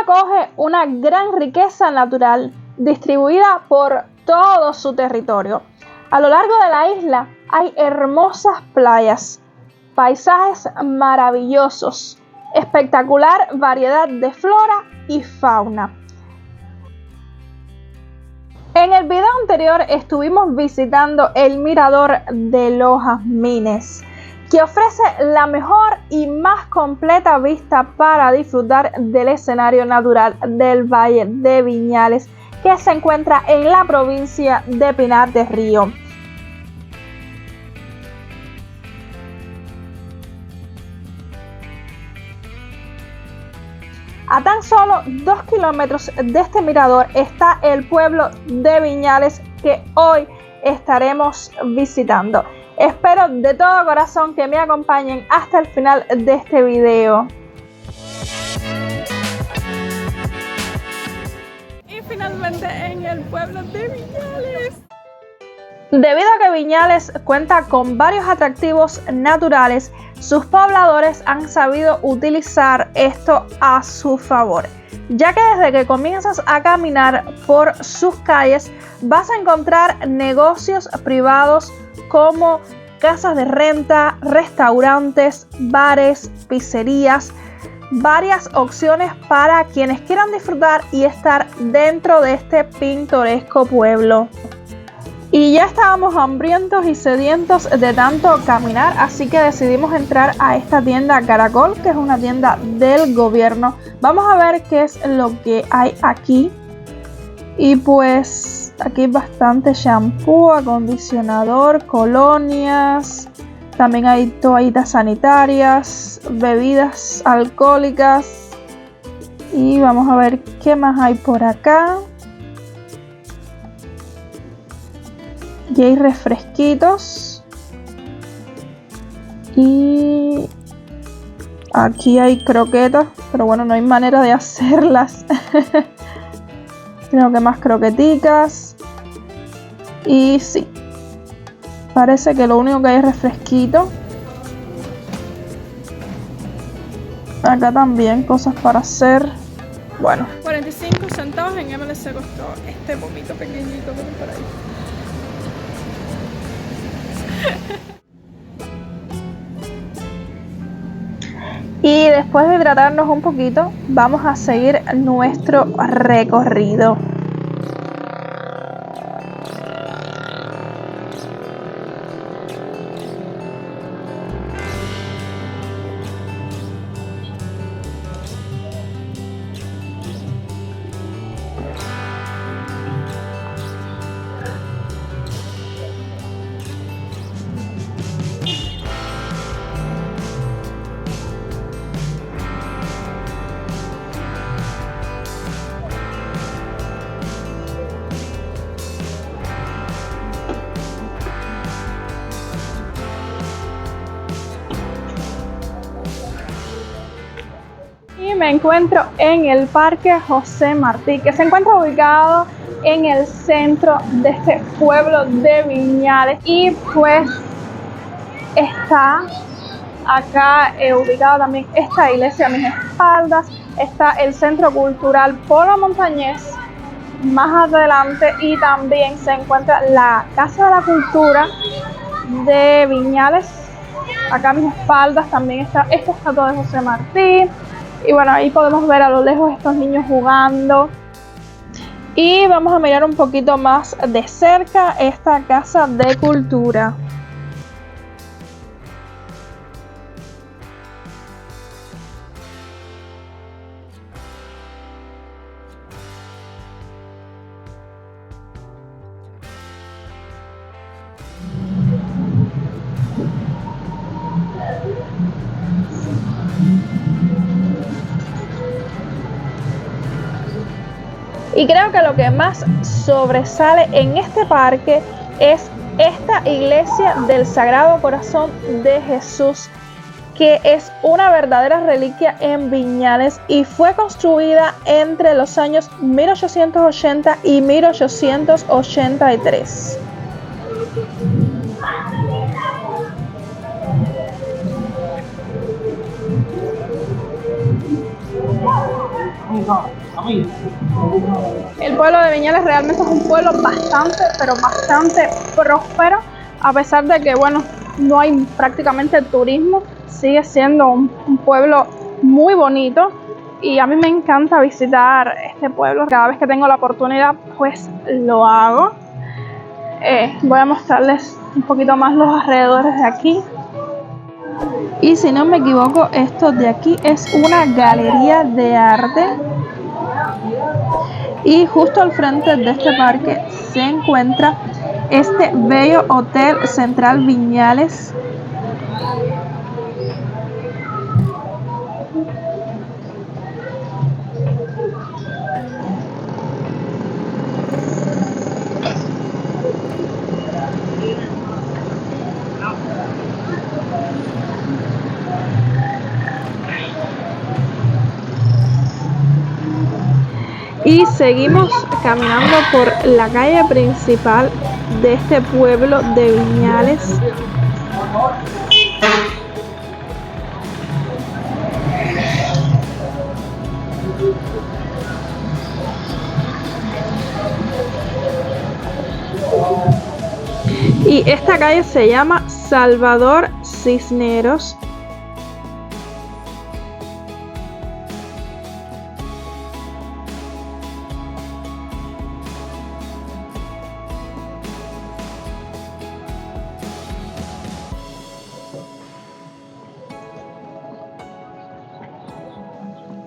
acoge una gran riqueza natural distribuida por todo su territorio. A lo largo de la isla hay hermosas playas, paisajes maravillosos, espectacular variedad de flora y fauna. En el video anterior estuvimos visitando el mirador de Los Jazmines, que ofrece la mejor y más completa vista para disfrutar del escenario natural del Valle de Viñales, que se encuentra en la provincia de Pinar del Río. A tan solo 2 kilómetros de este mirador está el pueblo de Viñales, que hoy estaremos visitando. Espero de todo corazón que me acompañen hasta el final de este video. Y finalmente en el pueblo de Viñales. Debido a que Viñales cuenta con varios atractivos naturales, sus pobladores han sabido utilizar esto a su favor, ya que desde que comienzas a caminar por sus calles vas a encontrar negocios privados como casas de renta, restaurantes, bares, pizzerías, varias opciones para quienes quieran disfrutar y estar dentro de este pintoresco pueblo. Y ya estábamos hambrientos y sedientos de tanto caminar, así que decidimos entrar a esta tienda Caracol, que es una tienda del gobierno. Vamos a ver qué es lo que hay aquí. Y pues aquí hay bastante shampoo, acondicionador, colonias. También hay toallitas sanitarias, bebidas alcohólicas. Y vamos a ver qué más hay por acá. Y hay refresquitos. Y aquí hay croquetas, pero bueno, no hay manera de hacerlas. Creo que más croqueticas. Y sí, parece que lo único que hay es refresquito. Acá también cosas para hacer. Bueno, 45 centavos en MLC costó este pomito pequeñito que por ahí. Y después de hidratarnos un poquito, vamos a seguir nuestro recorrido. Y me encuentro en el Parque José Martí, que se encuentra ubicado en el centro de este pueblo de Viñales. Y pues está acá ubicado también esta iglesia a mis espaldas. Está el Centro Cultural Polo Montañés más adelante, y también se encuentra la Casa de la Cultura de Viñales. Acá a mis espaldas también está esta estatua de José Martí. Y bueno, ahí podemos ver a lo lejos estos niños jugando. Y vamos a mirar un poquito más de cerca esta Casa de Cultura. Y creo que lo que más sobresale en este parque es esta iglesia del Sagrado Corazón de Jesús, que es una verdadera reliquia en Viñales y fue construida entre los años 1880 y 1883. El pueblo de Viñales realmente es un pueblo bastante, pero bastante próspero, a pesar de que, bueno, no hay prácticamente turismo, sigue siendo un pueblo muy bonito y a mí me encanta visitar este pueblo. Cada vez que tengo la oportunidad, pues lo hago. Voy a mostrarles un poquito más los alrededores de aquí. Y si no me equivoco, esto de aquí es una galería de arte. Y justo al frente de este parque se encuentra este bello Hotel Central Viñales. Y seguimos caminando por la calle principal de este pueblo de Viñales. Y esta calle se llama Salvador Cisneros.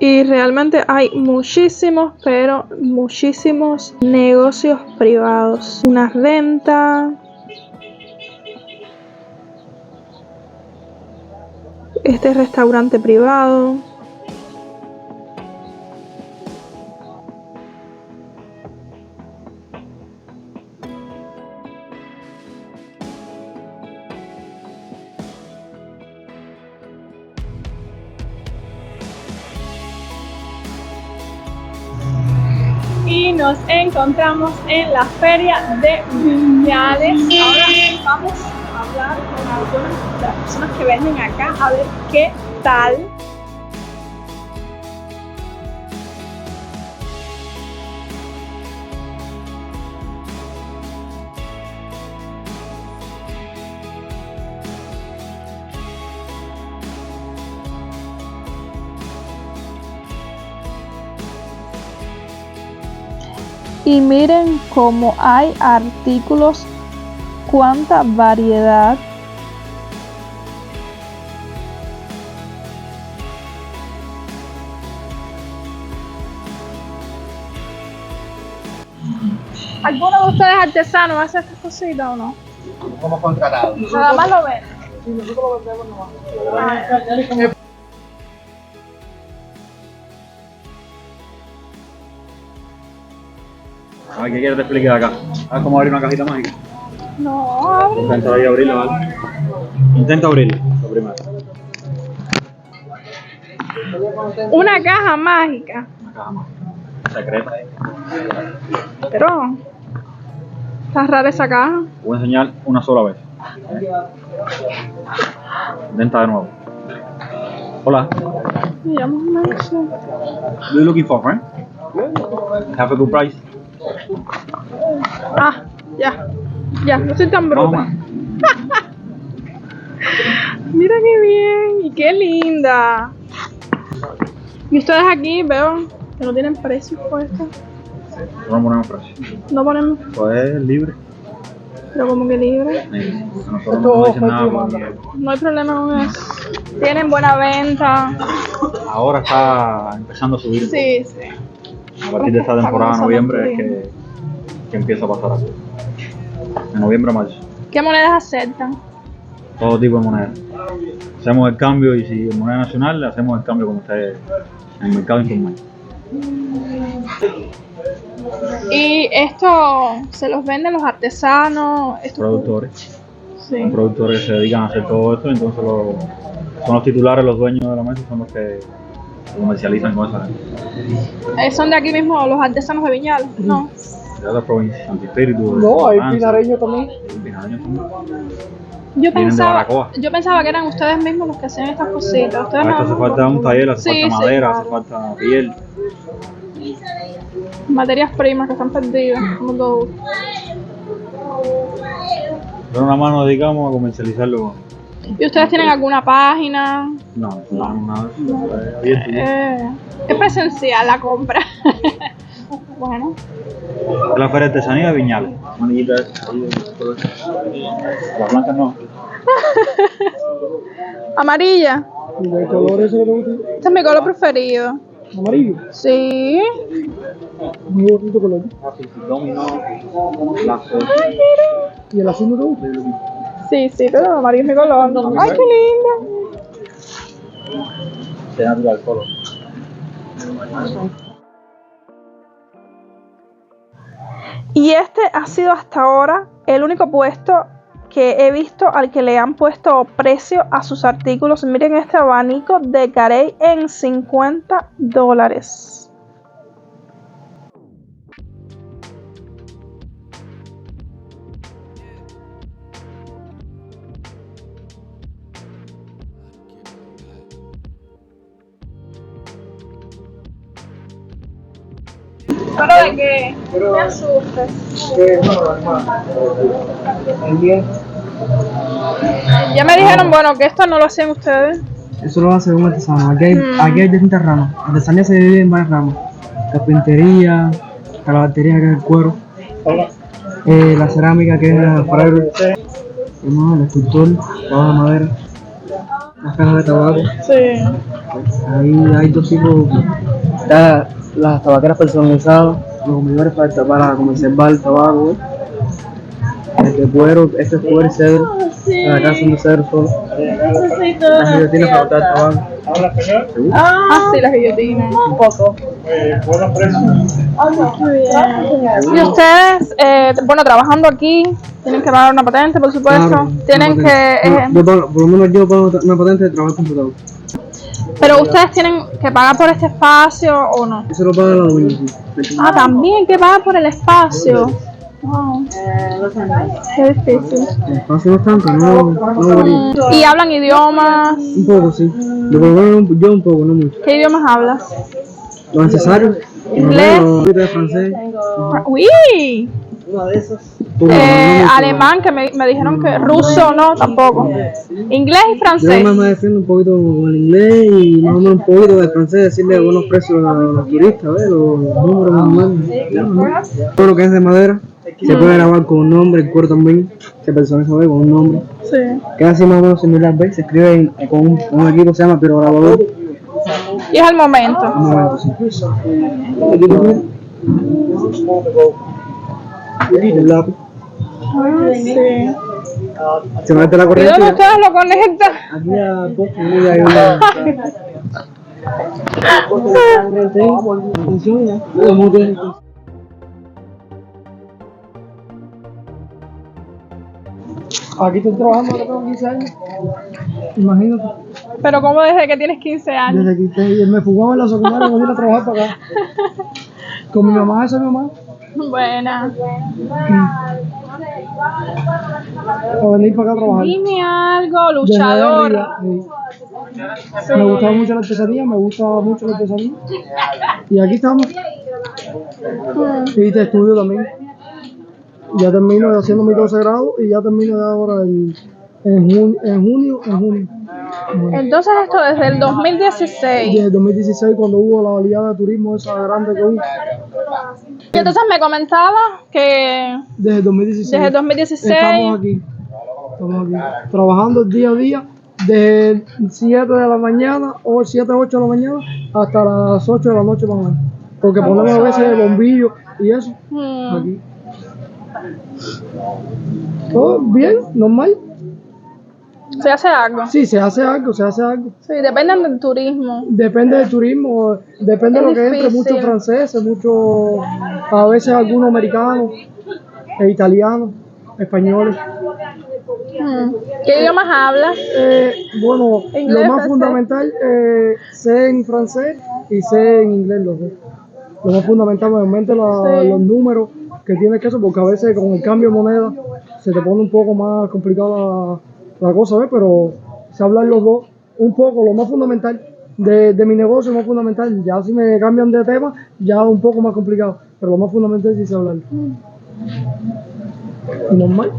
Y realmente hay muchísimos, pero muchísimos negocios privados. Una renta. Este restaurante privado. Y nos encontramos en la feria de Viñales. Ahora vamos a hablar con algunas de las personas que venden acá a ver qué tal. Y miren cómo hay artículos, cuánta variedad. ¿Alguno de ustedes artesanos hace estas cositas o no? Como contratado. Nada más lo ven. Sí, nosotros lo vendemos nomás. A ver, ¿qué quieres te explique de acá? ¿Sabes cómo abrir una cajita mágica? No, abre. Intenta ahí abrirla, ¿vale? Intenta abrirla, lo primero. Una caja mágica. Una caja mágica. Secreta. Pero está rara esa caja. Voy a enseñar una sola vez. Intenta de nuevo. Hola. Me llamo Nelson. What are you looking for, friend? Have a good price. Ah, ya, no soy tan bruta. Vamos. Mira qué bien y qué linda. Y ustedes aquí veo que no tienen precios puestos. No ponemos precio. No ponemos, Eso es libre. pero como que libre. Nosotros no nos dicen nada porque No hay problema con eso. Tienen buena venta. ahora está empezando a subir. Sí, sí. A partir de esta temporada de noviembre es que empieza a pasar así. De noviembre a marzo. ¿Qué monedas aceptan? Todo tipo de monedas. Hacemos el cambio y si es moneda nacional, le hacemos el cambio como ustedes en el mercado informal. Y esto se los venden los artesanos, estos Productores. Sí. Son productores que se dedican a hacer todo esto, entonces son los titulares, los dueños de la mesa, son los que comercializan con esa gente. ¿Son de aquí mismo los artesanos de Viñales? No. De otras provincias, Santi Espíritu. No, hay pinareños también. Hay pinareños también. Vienen de Baracoa. Yo pensaba que eran ustedes mismos los que hacían estas cositas. Ustedes Esto hace falta un taller, hace Sí, falta sí, madera, claro. hace falta piel. Materias primas que están perdidas. Como todo. Pero una mano dedicamos a comercializarlo. ¿Y ustedes tienen alguna página? No, nada. Es abierto. Es presencial la compra. Bueno. La feria de artesanía de Viñales. Manillita las blancas no. Amarilla. ¿Y el color ese que te gusta? Este es mi color preferido. Amarillo. Sí. Muy bonito color. Dominó. Láser. ¿Y el azul no te gusta? Sí, pero el amarillo es mi color. Ay, qué lindo. De natural color. Y este ha sido hasta ahora el único puesto que he visto al que le han puesto precio a sus artículos. Miren este abanico de Carey en $50. ¿Pero de qué? No me asustes. Ya me dijeron, bueno, que esto no lo hacían ustedes. Eso lo hace un artesano. Aquí hay distintas ramas. La artesanía se divide en varias ramas. Carpintería, calabatería, que es el cuero. La cerámica, que es el frailer. El escultor, trabajo de madera. Las cajas de tabaco. Sí. Ahí hay dos tipos. Está las tabaqueras personalizadas, los comedores para conservar el tabaco. Este cuero, este es cuero y cedro. La casa son de cedro solo. Las guillotinas para cortar el tabaco. Ah, sí, las guillotinas. Un poco. Y ustedes, bueno, trabajando aquí, tienen que pagar una patente, por supuesto. Claro, Tienen una que. patente. Por lo menos yo pago una patente de trabajo computador. Pero ustedes tienen que pagar por este espacio o no. Eso lo paga la dominación. Ah, también que pagar por el espacio. Wow. Qué difícil. El espacio no es tanto, no varía. ¿Y hablan idiomas? Un poco, sí. Yo por lo menos yo un poco, no mucho. ¿Qué idiomas hablas? Lo necesario. Inglés. Un poquito de francés. Uy. Una de esas. Alemán, que me dijeron que ruso no, tampoco. Inglés y francés. Yo más me defiendo un poquito con el inglés y más o menos un poquito de francés, decirle buenos precios a los turistas, los números más o menos. Todo lo que es de madera se puede grabar con un nombre, el cuero también se personaliza con un nombre. Sí. Queda así más o menos similar, ¿ves? Se escribe con un equipo que se llama pirograbador. Y es el momento. Un momento, sí. El lápiz. Sí. Se mete la ¿Y corriente. dónde ustedes lo conectan? Aquí a poco, mira, hay una. Atención ya. Aquí estoy trabajando, ahora tengo 15 años. Imagínate. Pero como desde que tienes 15 años. Desde que me fugaba en la secundaria y volví a trabajar para acá. Con mi mamá, esa es mi mamá. Buena. Para venir para acá a trabajar. Dime algo, Desde luchadora. arriba, sí. Me gustaba mucho la artesanía, Y aquí estamos. Y te estudio también. Ya termino haciendo mi 12 grado y ya termino de ahora en junio. Entonces esto desde el 2016. Desde el 2016 cuando hubo la oleada de turismo esa grande que hubo. Y entonces me comentaba que Desde el 2016. desde el 2016 Estamos aquí. Trabajando día a día. Desde 7 de la mañana o 7 8 de la mañana hasta las 8 de la noche más o menos. Porque ponemos a veces bombillos y eso. Aquí. Todo bien, normal. se hace algo. Sí, se hace algo. Sí, dependen del turismo. Depende del turismo, depende de lo que entre, difícil. muchos franceses, a veces algunos americanos, italianos, españoles. ¿Qué idiomas hablas? Bueno, Inglés, lo más francés. fundamental, sé en francés y sé en inglés los dos. Lo más fundamental, obviamente, los números que tienes que hacer, porque a veces con el cambio de moneda se te pone un poco más complicado la cosa, ¿ves? Pero sé hablar los dos un poco, lo más fundamental de mi negocio, lo más fundamental. Ya si me cambian de tema, ya un poco más complicado, pero lo más fundamental sí sé hablar. Y normal.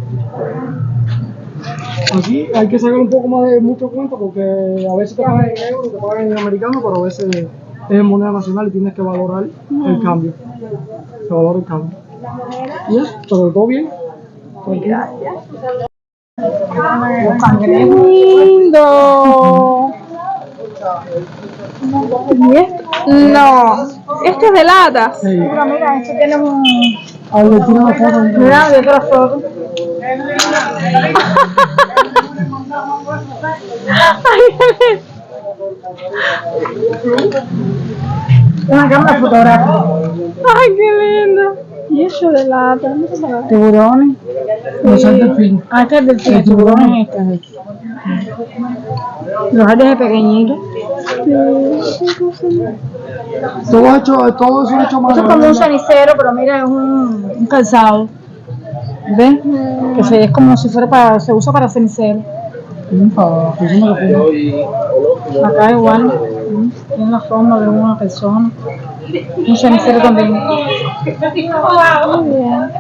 Aquí hay que sacar un poco más de mucho cuenta porque a veces te pagan en euros, te pagan en americano, pero a veces es en moneda nacional y tienes que valorar el cambio. Se valora el cambio. Y ya, pero todo bien. Tranquilo. ¡Lindo! ¿Y esto? No, este es de latas. Sí. Pero mira, esto tiene un... A ver, tira una foto. Mira, de otra foto. Una cámara fotográfica. Ay, qué lindo. Y eso de lata, no sé. Tiburones. Los delfín. Ah, este es del El tiburón es este. Los árboles pequeñitos. Todo eso hecho más. Esto es como un cenicero, pero mira, es un calzado. ¿Ves? Que es como si fuera para, se usa para cenicero. Acá igual, tiene la forma de una persona. Un cenicero también. Muy bien.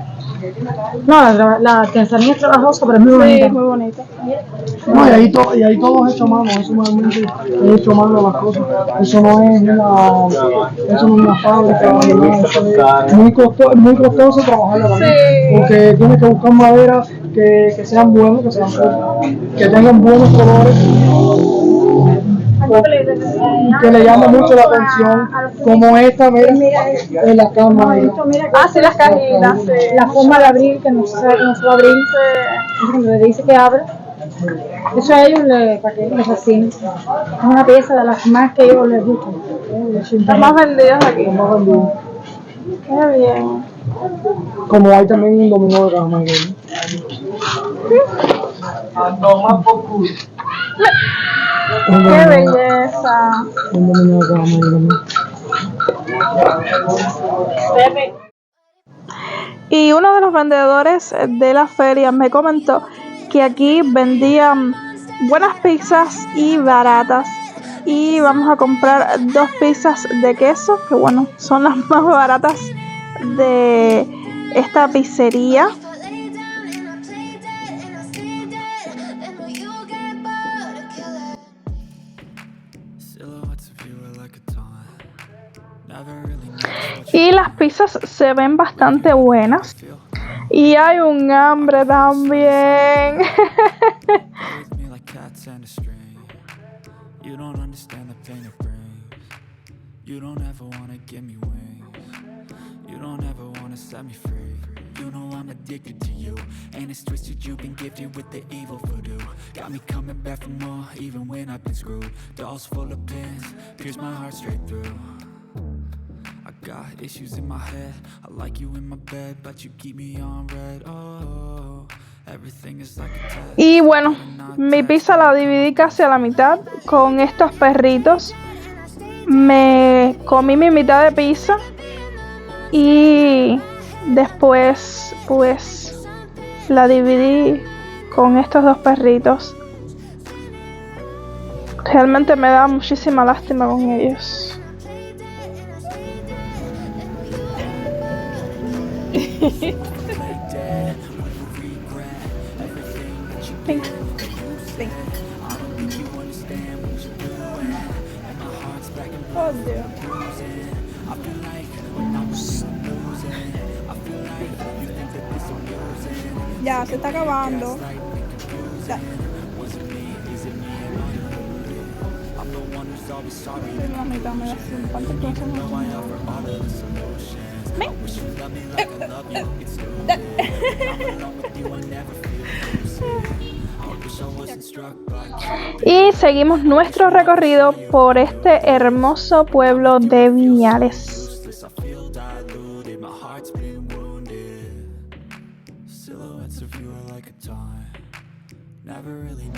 No, la artesanía es trabajosa, pero es muy bonita. Sí, muy bonita. No, y ahí todo es hecho a mano, eso realmente es hecho a mano las cosas. Eso no es una fábrica, es muy costoso trabajarlo también. Sí. Porque tienes que buscar madera que sean buenas, que sean fuertes, que tengan buenos colores. Que le llama mucho la atención, como esta, mira, en la cama. Ah, sí, las cajitas, la forma de abrir, que no se sabe cómo se va a abrir, le dice que abre. Eso a ellos para que les fascine. Es una pieza de las más que a ellos les gustan. Las más vendidas aquí. Las más vendidas. Qué bien. Como hay también un dominó de cama. ¡Qué belleza! Un dominó de cama. Y uno de los vendedores de la feria me comentó que aquí vendían buenas pizzas y baratas. Y vamos a comprar 2 pizzas de queso, que bueno, son las más baratas de esta pizzería. Y las pizzas se ven bastante buenas. Y hay un hambre también. You know I'm addicted to you, and it's twisted, you've been gifted with the evil voodoo. Got me coming back for more, even when I've been screwed. Dolls full of pins, pierce my heart straight through. I got issues in my head, I like you in my bed, but you keep me on red, oh. Everything is like a test. Y bueno, mi pizza la dividí casi a la mitad con estos perritos. Me comí mi mitad de pizza y después pues la dividí con estos 2 perritos. Realmente me da muchísima lástima con ellos. Pink. Pink. Oh, Dios. Ya, se está acabando. Ya. Mamita, me da un par de cosas. Ven. Y seguimos nuestro recorrido por este hermoso pueblo de Viñales.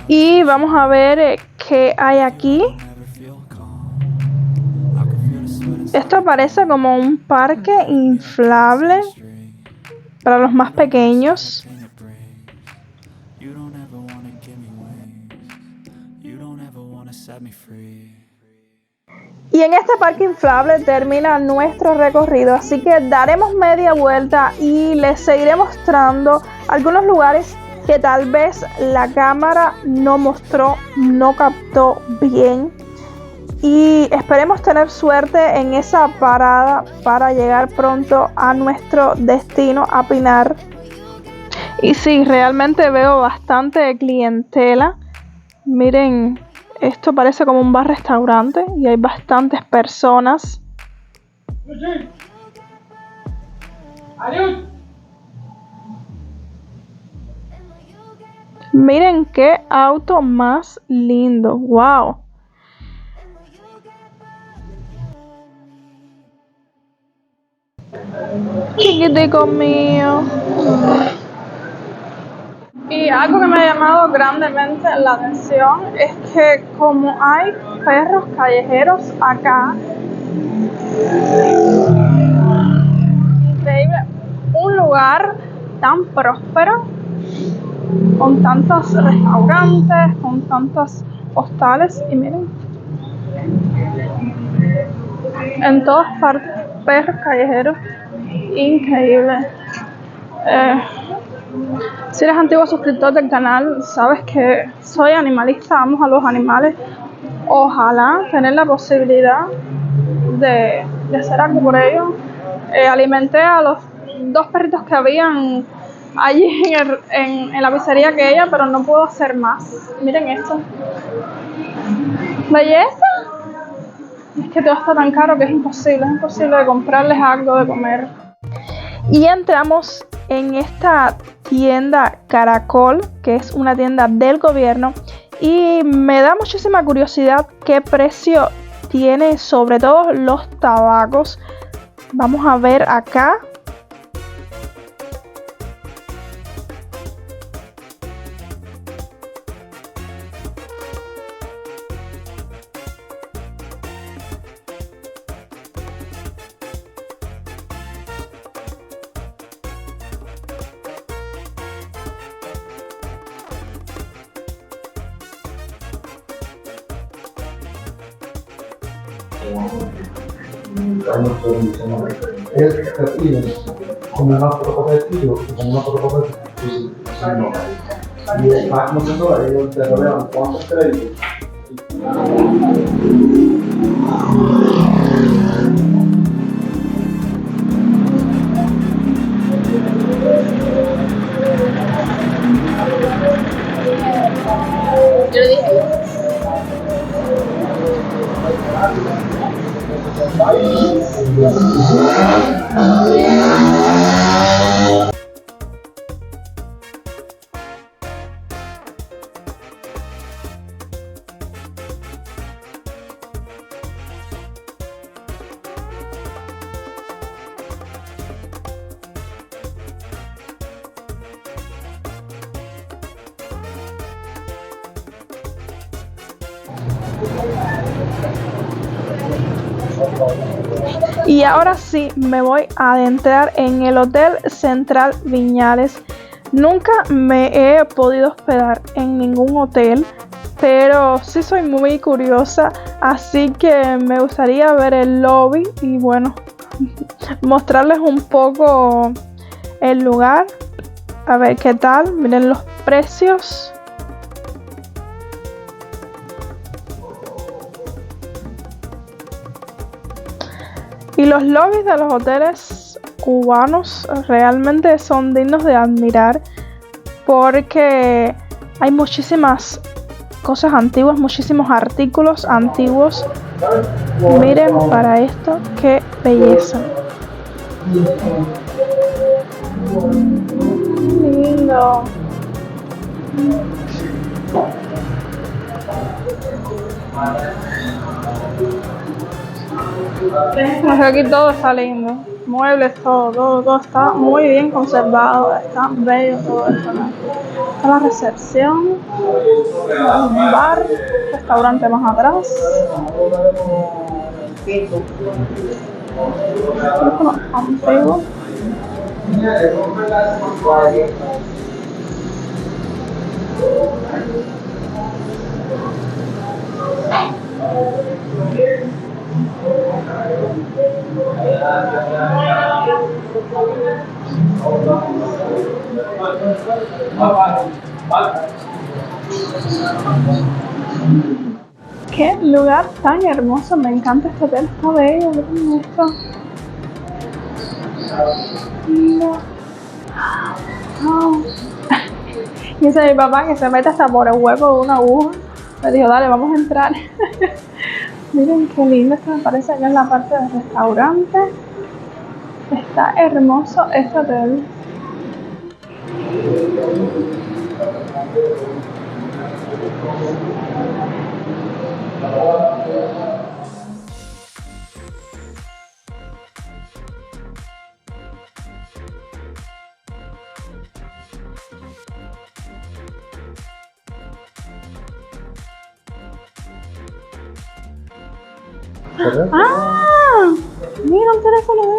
Y vamos a ver qué hay aquí. Esto parece como un parque inflable para los más pequeños. me free. Y en este parque inflable termina nuestro recorrido, así que daremos media vuelta y les seguiré mostrando algunos lugares que tal vez la cámara no mostró, no captó bien. Y esperemos tener suerte en esa parada para llegar pronto a nuestro destino, a Pinar. Y sí, realmente veo bastante clientela. Miren, esto parece como un bar-restaurante y hay bastantes personas. Miren qué auto más lindo, wow. Chiquitico mío. Y algo que me ha llamado grandemente la atención es que como hay perros callejeros acá, increíble, un lugar tan próspero, con tantos restaurantes, con tantos hostales, y miren, en todas partes perros callejeros, increíble. Si eres antiguo suscriptor del canal, sabes que soy animalista, amo a los animales. Ojalá tener la posibilidad de hacer algo por ellos. Alimenté a los 2 perritos que habían allí en la pizzería aquella, pero no puedo hacer más. Miren esto. ¡Belleza! Es que todo está tan caro que es imposible de comprarles algo de comer. Y entramos en esta tienda Caracol, que es una tienda del gobierno, y me da muchísima curiosidad qué precio tiene, sobre todo los tabacos. Vamos a ver acá. Come un altro copertino, come un altro copertino, così, no. Ma come se ora io te lo levo quanto credi? Yo le dije yo. Y ahora sí me voy a adentrar en el Hotel Central Viñales. Nunca me he podido hospedar en ningún hotel, pero sí soy muy curiosa, así que me gustaría ver el lobby y bueno, mostrarles un poco el lugar. A ver qué tal, miren los precios. Y los lobbies de los hoteles cubanos realmente son dignos de admirar porque hay muchísimas cosas antiguas, muchísimos artículos antiguos. Miren para esto, qué belleza. Lindo. Aquí todo está lindo, muebles, todo está muy bien conservado, está bello todo esto, ¿no? Está la recepción, un bar, restaurante más atrás. Antiguo. Qué lugar tan hermoso, me encanta este hotel, está bello, miren esto. Lindo. Wow. Y ese es mi papá que se mete hasta por el hueco de una aguja. Me dijo, dale, vamos a entrar. Miren qué lindo, esto me parece que es la parte del restaurante. Está hermoso este hotel. ¡Ah! Mira un teléfono de él.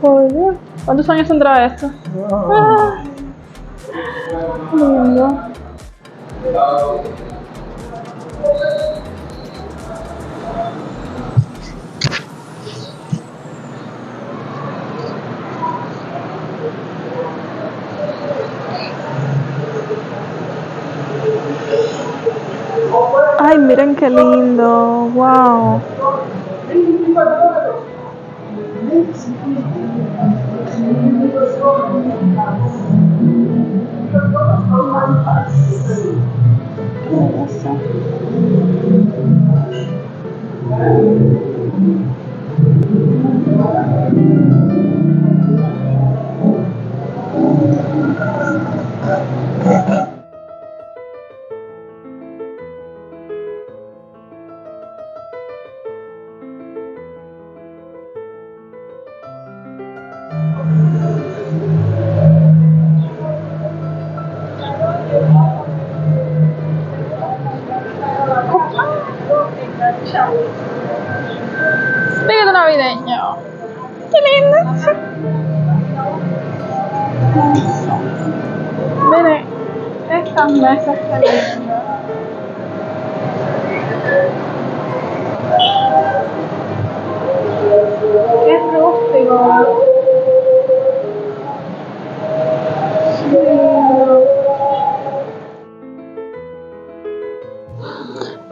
Por Dios. ¿Cuántos años tendrá esto? Ah, lindo. Ay, miren qué lindo. Wow. Espíritu navideño. Qué lindo. Miren, estas mesas qué lindas. Qué rústico.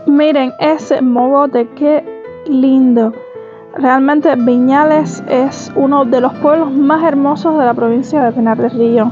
Miren ese mogote, qué lindo. Realmente Viñales es uno de los pueblos más hermosos de la provincia de Pinar del Río.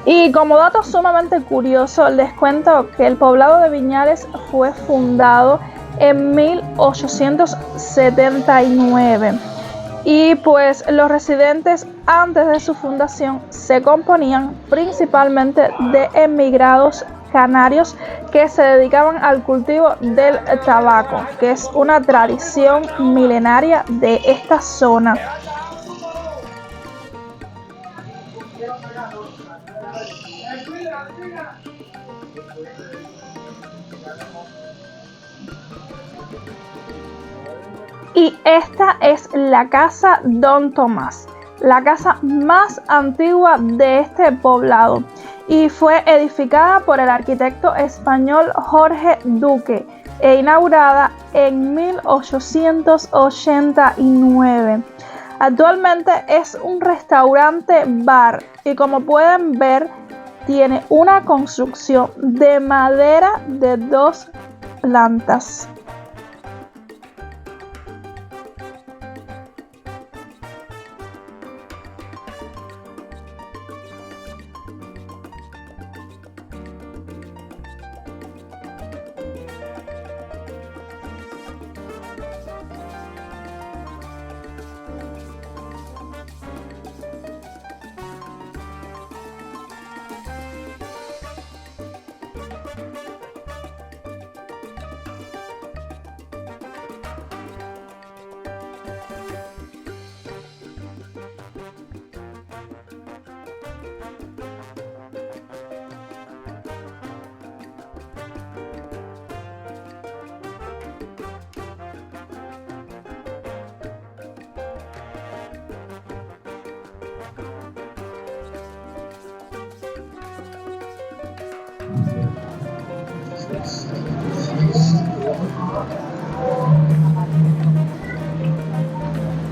Y como dato sumamente curioso, les cuento que el poblado de Viñales fue fundado en 1879 y pues los residentes antes de su fundación se componían principalmente de emigrados canarios que se dedicaban al cultivo del tabaco, que es una tradición milenaria de esta zona. Y esta es la casa Don Tomás, la casa más antigua de este poblado y fue edificada por el arquitecto español Jorge Duque e inaugurada en 1889. Actualmente es un restaurante bar y como pueden ver tiene una construcción de madera de 2 plantas.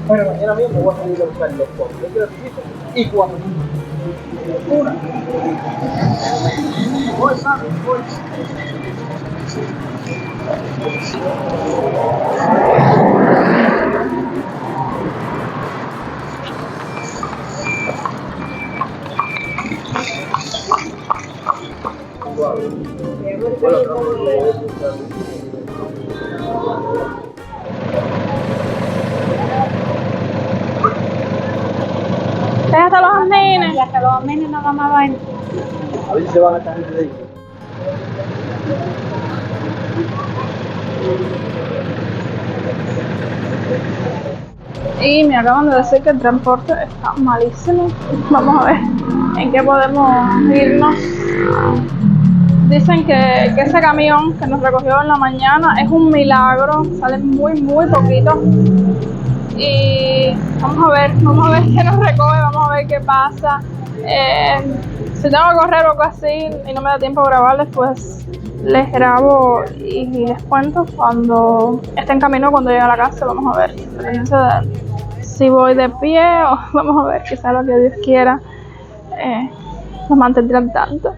Bueno, mañana mismo voy a salir a buscar los dos. Yo quiero y 4. Una. Voy, Sammy, voy. Hasta los nenes. Y hasta los nenes nada más van. A ver si se van a caer de ahí. Y me acaban de decir que el transporte está malísimo. Vamos a ver en qué podemos irnos. Dicen que ese camión que nos recogió en la mañana es un milagro, sale muy poquito. Y vamos a ver qué nos recoge, vamos a ver qué pasa. Si tengo que correr o algo así y no me da tiempo a grabarles, pues les grabo y les cuento cuando esté en camino, cuando llegue a la casa. Vamos a ver, dependiendo de si voy de pie o vamos a ver, quizá lo que Dios quiera nos mantendrá al tanto.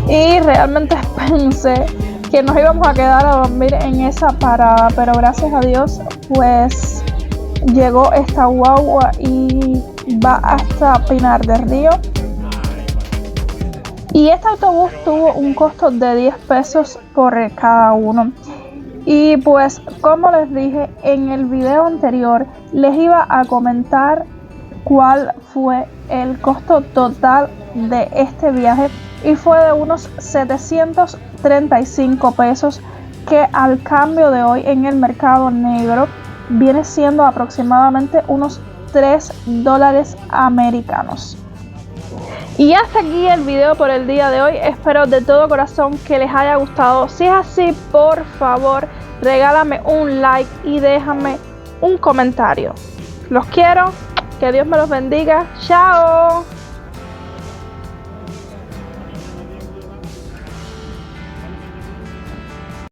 Y realmente pensé que nos íbamos a quedar a dormir en esa parada, pero gracias a Dios pues llegó esta guagua y va hasta Pinar del Río. Y este autobús tuvo un costo de 10 pesos por cada uno. Y pues como les dije en el video anterior, les iba a comentar cuál fue el costo total de este viaje, y fue de unos 735 pesos, que al cambio de hoy en el mercado negro viene siendo aproximadamente unos $3 americanos. Y hasta aquí el video por el día de hoy. Espero de todo corazón que les haya gustado. Si es así, por favor regálame un like y déjame un comentario. Los quiero, que Dios me los bendiga. Chao.